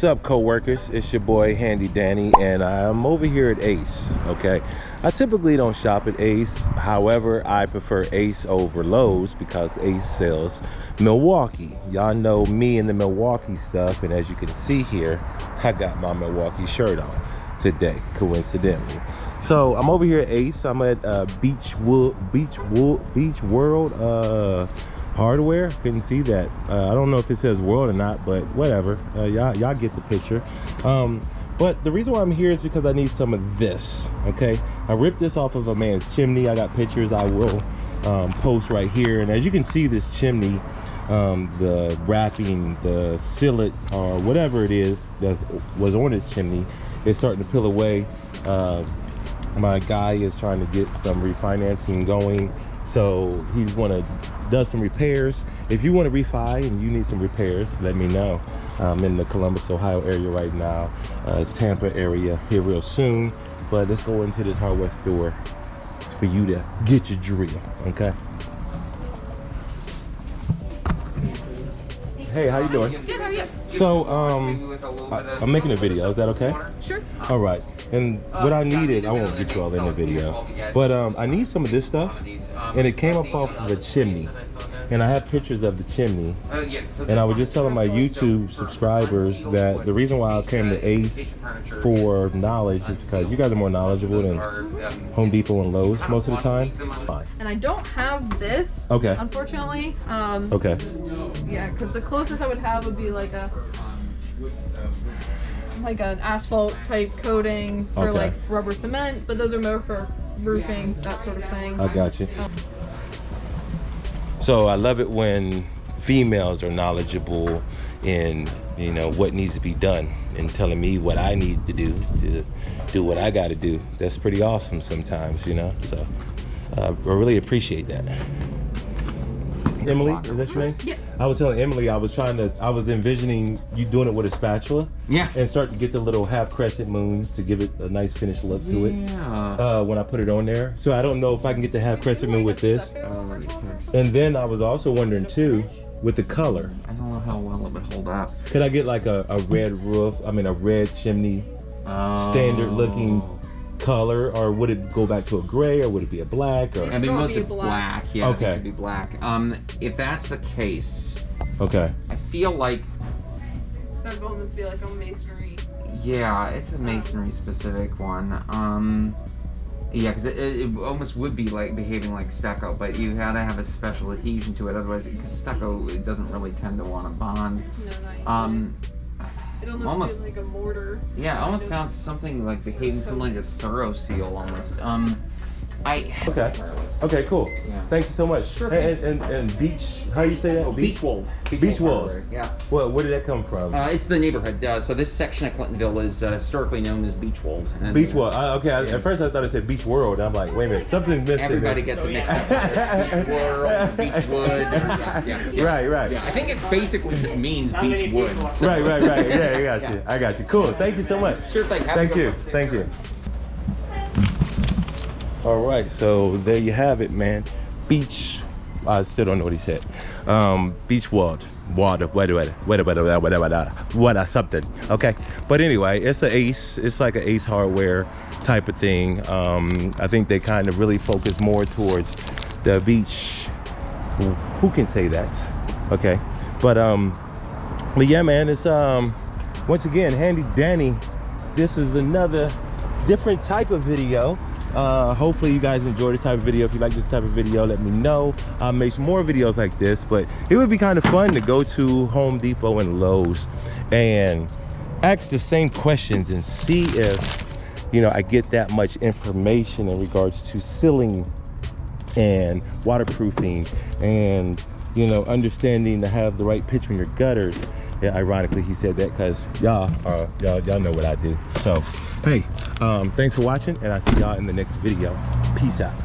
What's up, co-workers? It's your boy Handy Danny, and I'm over here at Ace. Okay, I typically don't shop at Ace. However, I prefer Ace over Lowe's because Ace sells Milwaukee. Y'all know me and the Milwaukee stuff, and as you can see here, I got my Milwaukee shirt on today, coincidentally. So I'm over here at Ace. I'm at Beechwold Hardware. Couldn't see that. I don't know if it says world or not, but whatever. Y'all get the picture. But the reason why I'm here is because I need some of this. Okay, I ripped this off of a man's chimney. I got pictures I will post right here, and as you can see, this chimney, the wrapping, the sealant, or whatever it is that was on this chimney, is starting to peel away. My guy is trying to get some refinancing going, so he does some repairs. If you want to refi and you need some repairs, let me know. I'm in the Columbus, Ohio area right now, Tampa area here real soon. But let's go into this hardware store for you to get your drill, okay? Hey, how you doing? Good, how are you? So, I'm making a video. Is that okay? Sure. All right. And what I needed, I won't get you all in the video, but I need some of this stuff, and it came up off of a chimney, and I have pictures of the chimney. And I was just telling my YouTube subscribers that the reason why I came to Ace for knowledge is because you guys are more knowledgeable than Home Depot and Lowe's most of the time. Fine. And I don't have this, okay, unfortunately. Okay. Yeah, because the closest I would have would be like an asphalt type coating for like rubber cement, but those are more for roofing, that sort of thing. I got you. So I love it when females are knowledgeable in, you know, what needs to be done and telling me what I need to do what I got to do. That's pretty awesome sometimes, you know. So I really appreciate that. Emily, is that your name? Yeah. I was telling Emily I was envisioning you doing it with a spatula. Yeah. And start to get the little half crescent moons to give it a nice finished look to it. Yeah. When I put it on there. So I don't know if I can get the half crescent moon with this. And then I was also wondering too, with the color. I don't know how well it would hold up. Could I get like a red roof? I mean, a red chimney, standard looking color, or would it go back to a gray, or would it be a black? Or I mean, most of black. Yeah, okay. It should be black. If that's the case, okay. I feel like That would almost be like a masonry. Yeah, it's a masonry-specific one. Yeah, because it almost would be like behaving like stucco, but you gotta have a special adhesion to it. Otherwise, because stucco, it doesn't really tend to want to bond. No, it almost feels like a mortar. Yeah, it almost sounds something like behaving similar to Thorough Seal almost. Okay, cool. Yeah. Thank you so much. Sure. And Beach, how do you say that? Beechwold. Beechwold. Yeah. Well, where did that come from? It's the neighborhood. So this section of Clintonville is historically known as Beechwold. Beechwold. At first I thought it said Beach World. I'm like, wait a minute, something's missing. Everybody gets it mixed up. Beach World, Beechwood. Yeah. Right. Yeah, I think it basically just means beech wood. So. Right. Yeah, I got you. Cool. Thank you so much. Sure thing. Thank you. All right, so there you have it, man. Beach. I still don't know what he said. Beechwold, water, something. Okay, but anyway, it's an Ace. It's like an Ace Hardware type of thing. I think they kind of really focus more towards the beach. Who can say that? Okay, but yeah, man. It's once again, Handy Danny. This is another different type of video. Hopefully you guys enjoy this type of video. If you like this type of video, let me know. I'll make some more videos like this, but it would be kind of fun to go to Home Depot and Lowe's and ask the same questions and see if, you know, I get that much information in regards to sealing and waterproofing and, you know, understanding to have the right pitch in your gutters. Yeah, ironically he said that because y'all know what I do. So hey, thanks for watching, and I'll see y'all in the next video. Peace out.